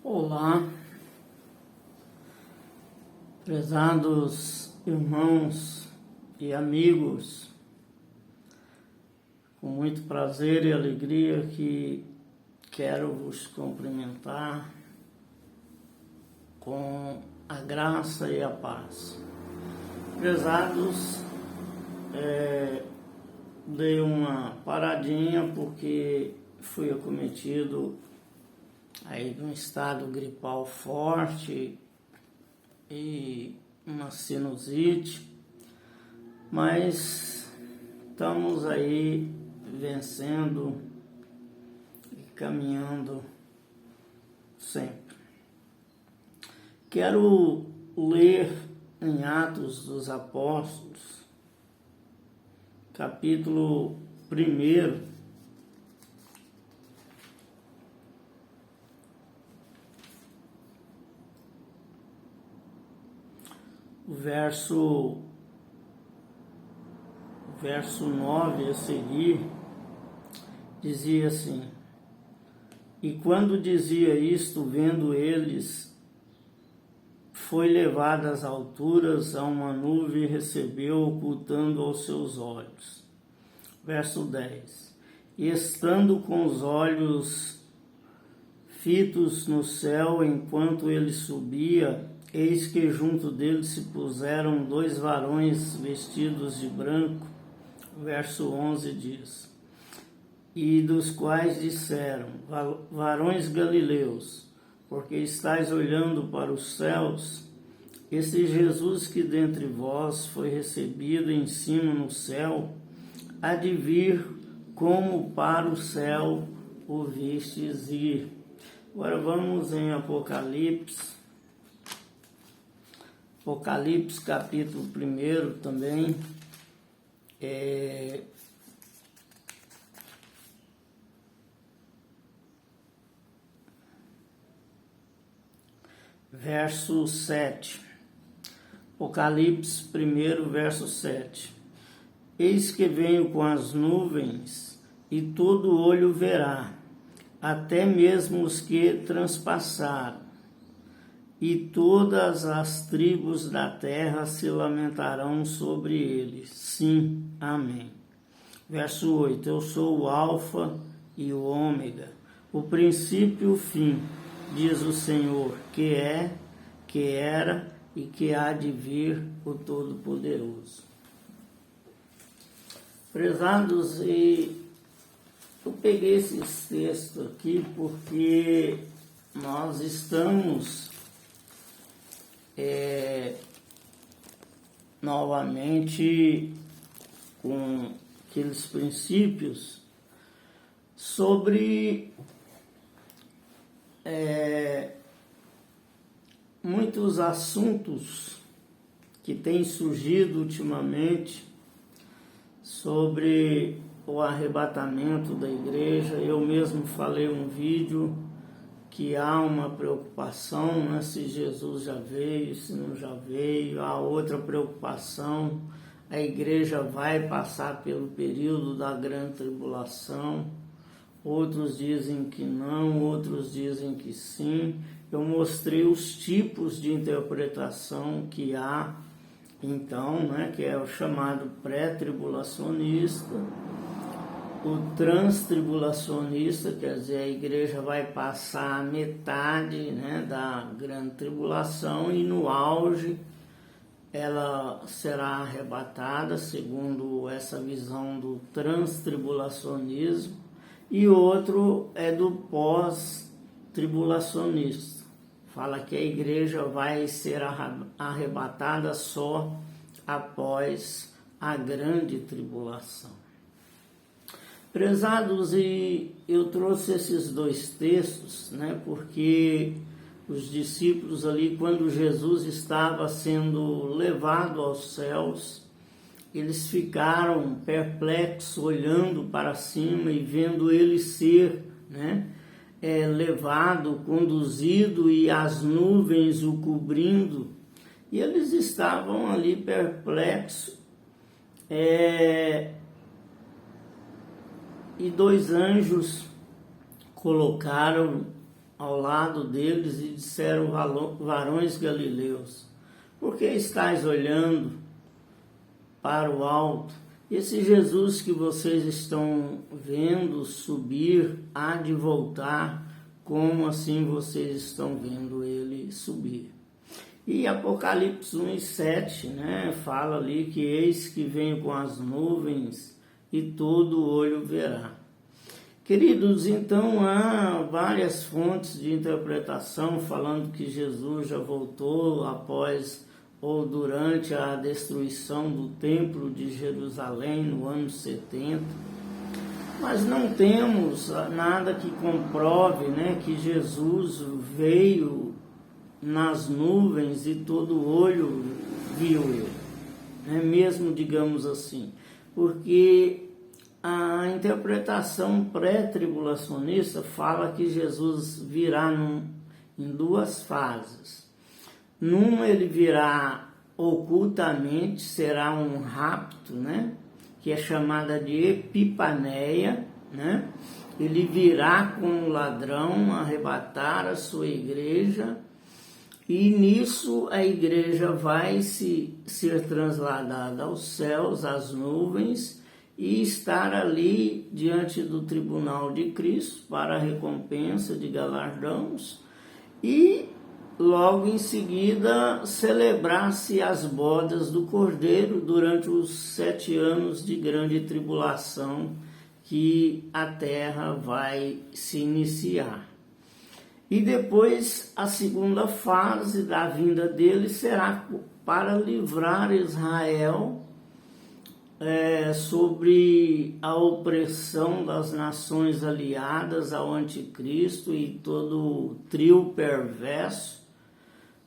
Olá, prezados irmãos e amigos, com muito prazer e alegria que quero vos cumprimentar com a graça e a paz. Prezados, dei uma paradinha porque fui acometido aí de um estado gripal forte e uma sinusite, mas estamos aí vencendo e caminhando sempre. Quero ler em Atos dos Apóstolos, capítulo 1, verso 9 a seguir, dizia assim: E quando dizia isto, vendo eles, foi levado às alturas, a uma nuvem recebeu, ocultando aos seus olhos. Verso 10: E estando com os olhos fitos no céu, enquanto ele subia, eis que junto dele se puseram 2 varões vestidos de branco. Verso 11 diz: E dos quais disseram: Varões galileus, porque estáis olhando para os céus? Esse Jesus que dentre vós foi recebido em cima no céu, há de vir como para o céu o vistes ir. Agora vamos em Apocalipse capítulo 1 também, verso 7. Apocalipse 1, verso 7. Eis que venho com as nuvens, e todo olho verá, até mesmo os que transpassaram, e todas as tribos da terra se lamentarão sobre eles. Sim, amém. Verso 8. Eu sou o Alfa e o Ômega, o princípio e o fim, diz o Senhor, que é, que era e que há de vir, o Todo-Poderoso. Prezados, eu peguei esses textos aqui porque nós estamos novamente com aqueles princípios sobre muitos assuntos que têm surgido ultimamente sobre o arrebatamento da igreja. Eu mesmo falei um vídeo que há uma preocupação, né, se Jesus já veio, se não já veio. Há outra preocupação: a igreja vai passar pelo período da grande tribulação. Outros dizem que não, outros dizem que sim. Eu mostrei os tipos de interpretação que há, então, né, que é o chamado pré-tribulacionista, o transtribulacionista, quer dizer, a igreja vai passar a metade, né, da grande tribulação, e no auge ela será arrebatada, segundo essa visão do transtribulacionismo. E outro é do pós-tribulacionista, fala que a igreja vai ser arrebatada só após a grande tribulação. Prezados, e eu trouxe esses 2 textos, né, porque os discípulos ali, quando Jesus estava sendo levado aos céus, eles ficaram perplexos, olhando para cima e vendo ele ser, né, levado, conduzido, e as nuvens o cobrindo, e eles estavam ali perplexos, e 2 anjos colocaram ao lado deles e disseram: varões galileus, por que estáis olhando para o alto? Esse Jesus que vocês estão vendo subir há de voltar, como assim vocês estão vendo ele subir? E Apocalipse 1:7, né, fala ali que eis que venho com as nuvens e todo olho verá. Queridos, então há várias fontes de interpretação falando que Jesus já voltou após ou durante a destruição do Templo de Jerusalém no ano 70, mas não temos nada que comprove, né, que Jesus veio nas nuvens e todo olho viu ele, né, mesmo digamos assim, porque a interpretação pré-tribulacionista fala que Jesus virá em duas fases. Numa ele virá ocultamente, será um rapto, né? Que é chamada de Epipaneia, né? Ele virá com um ladrão arrebatar a sua igreja, e nisso a igreja vai ser trasladada aos céus, às nuvens, e estar ali diante do tribunal de Cristo para a recompensa de galardões, e logo em seguida celebrar-se as bodas do Cordeiro durante os 7 anos de grande tribulação que a terra vai se iniciar. E depois a segunda fase da vinda dele será para livrar Israel sobre a opressão das nações aliadas ao anticristo e todo o trio perverso.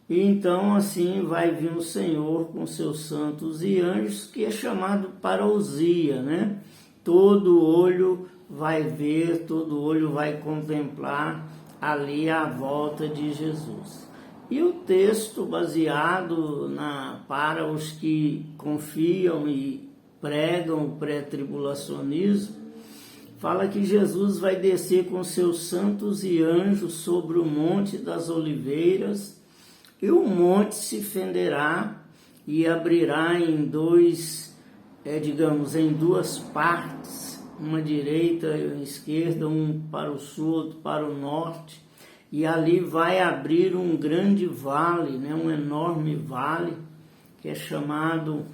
E então assim vai vir o Senhor com seus santos e anjos, que é chamado parousia, né? Todo olho vai ver, todo olho vai contemplar ali a volta de Jesus. E o texto baseado para os que confiam e pregam o pré-tribulacionismo, fala que Jesus vai descer com seus santos e anjos sobre o Monte das Oliveiras, e o monte se fenderá e abrirá em duas partes, uma direita e uma esquerda, um para o sul, outro para o norte, e ali vai abrir um grande vale, né, um enorme vale, que é chamado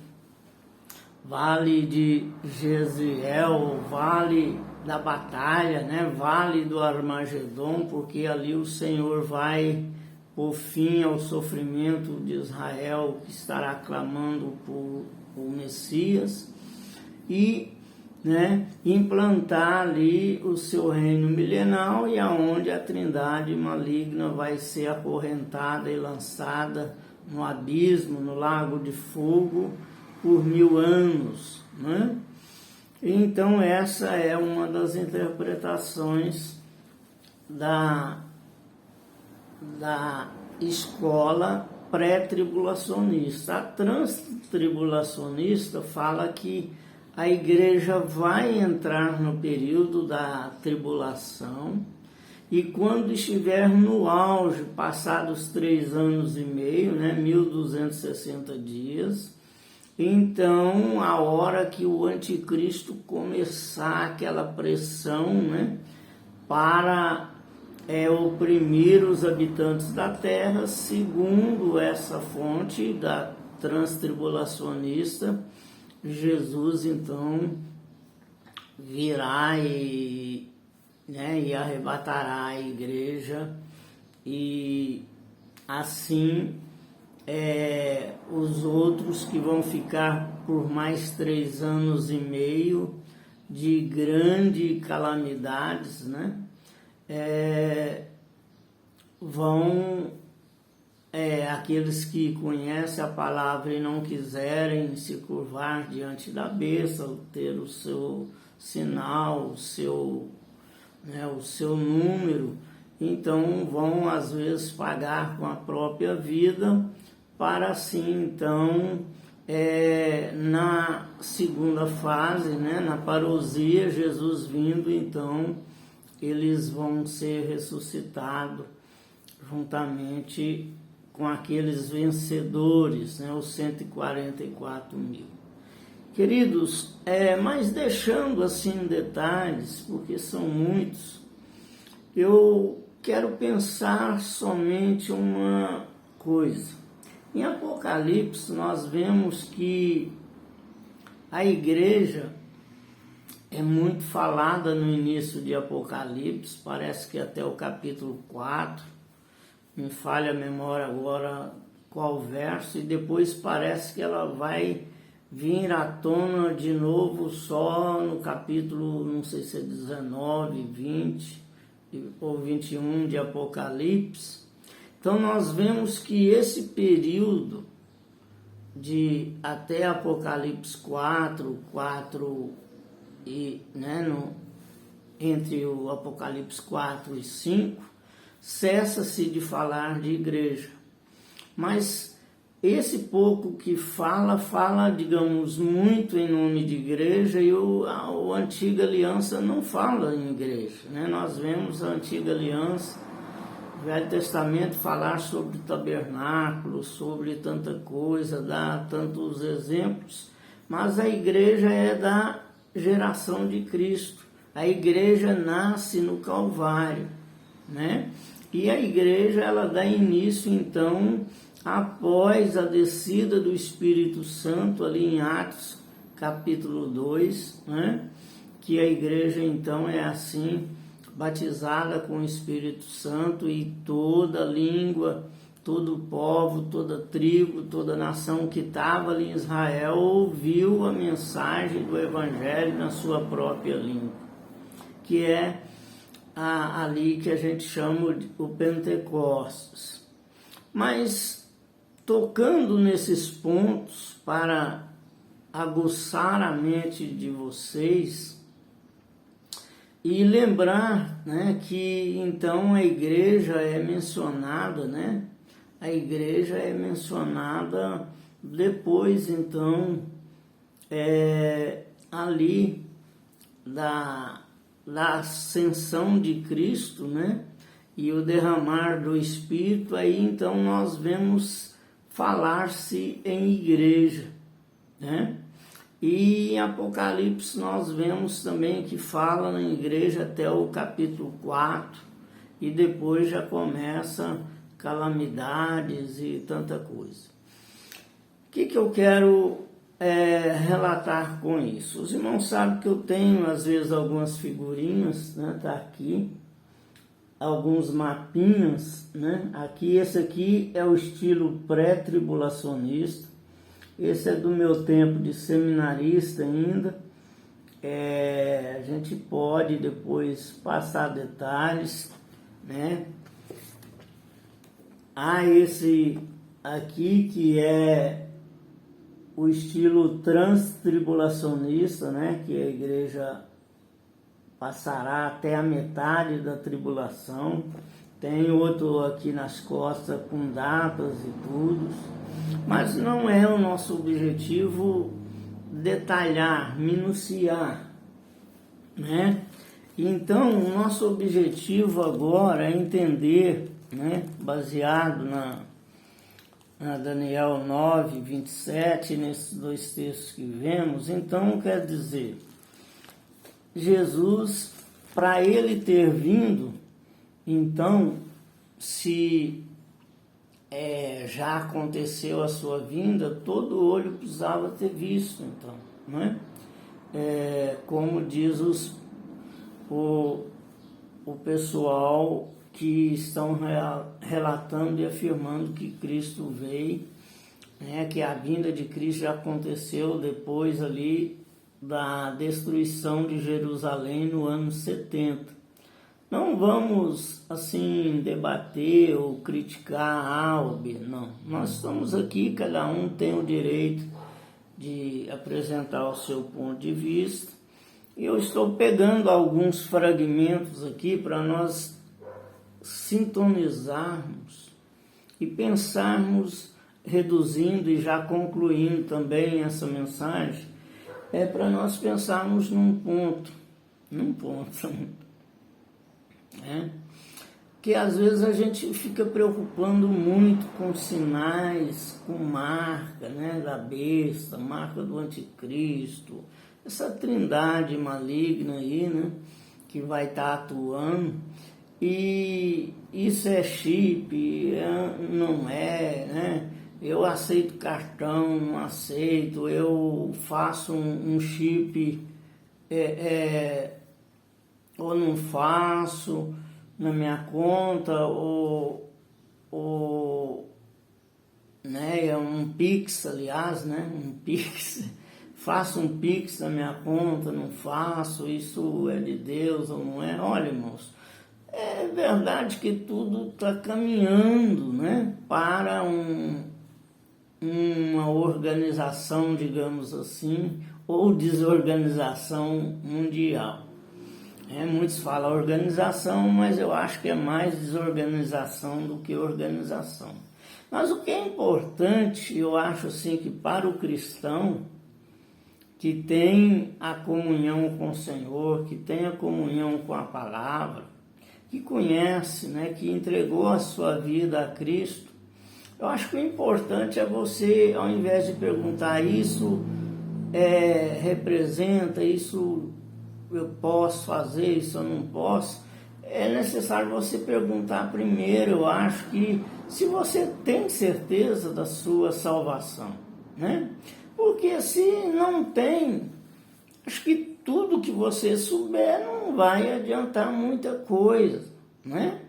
Vale de Jezreel, Vale da Batalha, né, Vale do Armagedon, porque ali o Senhor vai por fim ao sofrimento de Israel, que estará clamando por o Messias, e, né, implantar ali o seu reino milenar, e aonde a trindade maligna vai ser acorrentada e lançada no abismo, no lago de fogo, por 1000 anos, né? Então essa é uma das interpretações da escola pré-tribulacionista. A transtribulacionista fala que a igreja vai entrar no período da tribulação, e quando estiver no auge, passados 3 anos e meio, né, 1260 dias, então a hora que o anticristo começar aquela pressão, né, para oprimir os habitantes da terra, segundo essa fonte da transtribulacionista, Jesus então virá e arrebatará a igreja, e assim os outros que vão ficar por mais 3 anos e meio de grandes calamidades, né? Aqueles que conhecem a palavra e não quiserem se curvar diante da besta, ter o seu sinal, o seu número, então vão às vezes pagar com a própria vida, para assim então na segunda fase, né, na parousia, Jesus vindo então eles vão ser ressuscitados juntamente com aqueles vencedores, né, os 144 mil. Queridos, mas deixando assim detalhes, porque são muitos, eu quero pensar somente uma coisa. Em Apocalipse nós vemos que a igreja é muito falada no início de Apocalipse, parece que até o capítulo 4, me falha a memória agora qual verso, e depois parece que ela vai vir à tona de novo só no capítulo, não sei se é 19, 20 ou 21 de Apocalipse. Então nós vemos que esse período de até Apocalipse 4 e, né, entre o Apocalipse 4 e 5, cessa-se de falar de igreja. Mas esse pouco que fala, digamos, muito em nome de igreja, e a Antiga Aliança não fala em igreja, né? Nós vemos a Antiga Aliança, o Velho Testamento, falar sobre tabernáculo, sobre tanta coisa, dá tantos exemplos, mas a igreja é da geração de Cristo. A igreja nasce no Calvário, né? E a igreja, ela dá início, então, após a descida do Espírito Santo, ali em Atos, capítulo 2, né? Que a igreja, então, é assim, batizada com o Espírito Santo, e toda língua, todo povo, toda tribo, toda nação que estava ali em Israel ouviu a mensagem do Evangelho na sua própria língua, que é ali que a gente chama de o Pentecostes. Mas, tocando nesses pontos para aguçar a mente de vocês e lembrar, né, que então a igreja é mencionada, né? A igreja é mencionada depois, então, ali da ascensão de Cristo, né? E o derramar do Espírito, aí então nós vemos falar-se em igreja, né? E em Apocalipse nós vemos também que fala na igreja até o capítulo 4, e depois já começa calamidades e tanta coisa. O que eu quero relatar com isso? Os irmãos sabem que eu tenho às vezes algumas figurinhas, né? Tá aqui, alguns mapinhas, né? Aqui, esse aqui é o estilo pré-tribulacionista. Esse é do meu tempo de seminarista ainda. A gente pode depois passar detalhes, né? Esse aqui que é o estilo transtribulacionista, né? Que a igreja passará até a metade da tribulação. Tem outro aqui nas costas com datas e tudo. Mas não é o nosso objetivo detalhar, minuciar, né? Então, o nosso objetivo agora é entender, né, baseado na Daniel 9, 27, nesses dois textos que vemos. Então, quer dizer, Jesus, para ele ter vindo, então, se já aconteceu a sua vinda, todo olho precisava ter visto, então, não é? Como diz o pessoal que estão relatando e afirmando que Cristo veio, né, que a vinda de Cristo já aconteceu depois ali da destruição de Jerusalém no ano 70. Não vamos, assim, debater ou criticar A ou B, não. Nós estamos aqui, cada um tem o direito de apresentar o seu ponto de vista. E eu estou pegando alguns fragmentos aqui para nós sintonizarmos e pensarmos, reduzindo e já concluindo também essa mensagem, para nós pensarmos num ponto. né? Que às vezes a gente fica preocupando muito com sinais, com marca, né, da besta, marca do anticristo, essa trindade maligna aí, né, que vai estar atuando. E isso é chip, não é, né? Eu aceito cartão, não aceito, eu faço um chip ou não faço na minha conta, né, é um Pix, aliás, né, um Pix, faço um Pix na minha conta, não faço, isso é de Deus ou não é? Olha, irmãos, é verdade que tudo está caminhando, né, para uma organização, digamos assim, ou desorganização mundial. Muitos falam organização, mas eu acho que é mais desorganização do que organização. Mas o que é importante, eu acho assim, que para o cristão que tem a comunhão com o Senhor, que tem a comunhão com a palavra, que conhece, né, que entregou a sua vida a Cristo, eu acho que o importante é você, ao invés de perguntar isso representa, isso eu posso fazer, isso eu não posso, é necessário você perguntar primeiro, eu acho que se você tem certeza da sua salvação, né? Porque se não tem, acho que tudo que você souber não vai adiantar muita coisa, né?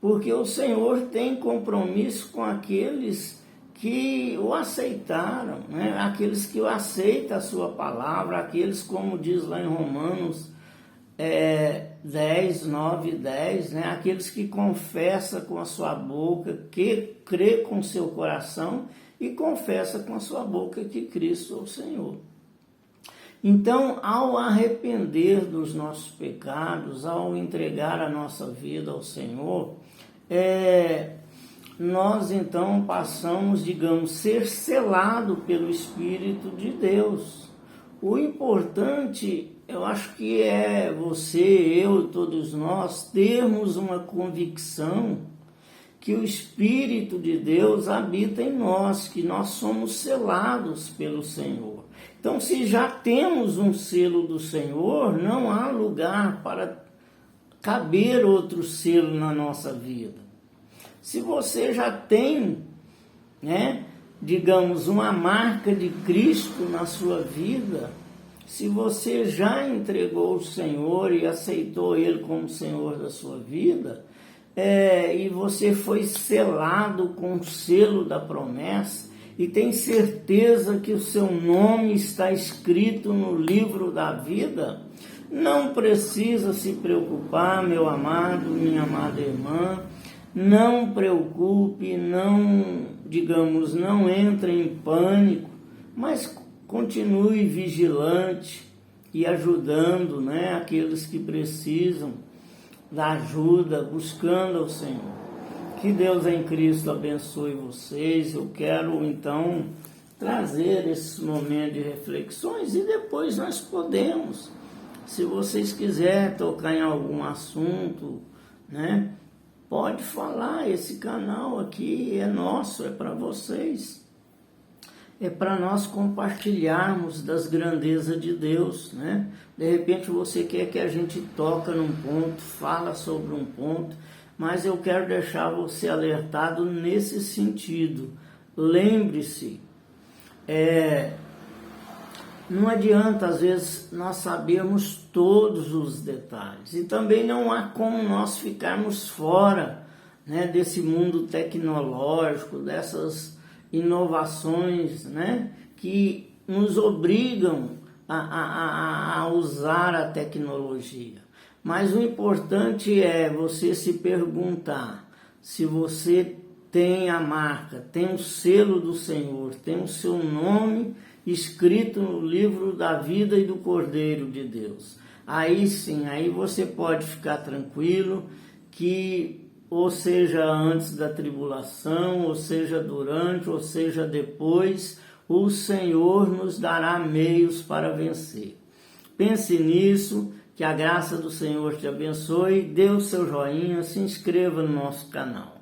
Porque o Senhor tem compromisso com aqueles que o aceitaram, né? Aqueles que aceitam a sua palavra, aqueles, como diz lá em Romanos 10, 9 e 10, né? Aqueles que confessam com a sua boca, que crê com o seu coração e confessa com a sua boca que Cristo é o Senhor. Então, ao arrepender dos nossos pecados, ao entregar a nossa vida ao Senhor, nós então passamos, digamos, ser selado pelo Espírito de Deus. O importante, eu acho que é você, eu e todos nós termos uma convicção que o Espírito de Deus habita em nós, que nós somos selados pelo Senhor. Então, se já temos um selo do Senhor, não há lugar para caber outro selo na nossa vida. Se você já tem, né, digamos, uma marca de Cristo na sua vida, se você já entregou o Senhor e aceitou Ele como Senhor da sua vida, e você foi selado com o selo da promessa, e tem certeza que o seu nome está escrito no livro da vida, não precisa se preocupar, meu amado, minha amada irmã. Não preocupe, não entre em pânico, mas continue vigilante e ajudando, né, aqueles que precisam da ajuda, buscando ao Senhor. Que Deus em Cristo abençoe vocês. Eu quero então trazer esse momento de reflexões e depois nós podemos, se vocês quiserem tocar em algum assunto, né, pode falar, esse canal aqui é nosso, é para vocês. É para nós compartilharmos das grandezas de Deus, né? De repente você quer que a gente toque num ponto, fala sobre um ponto, mas eu quero deixar você alertado nesse sentido. Lembre-se, não adianta, às vezes, nós sabermos todos os detalhes. E também não há como nós ficarmos fora, né, desse mundo tecnológico, dessas inovações, né, que nos obrigam a usar a tecnologia. Mas o importante é você se perguntar se você tem a marca, tem o selo do Senhor, tem o seu nome escrito no livro da vida e do Cordeiro de Deus. Aí sim, aí você pode ficar tranquilo que, ou seja antes da tribulação, ou seja durante, ou seja depois, o Senhor nos dará meios para vencer. Pense nisso, Que a graça do Senhor te abençoe, dê o seu joinha, se inscreva no nosso canal.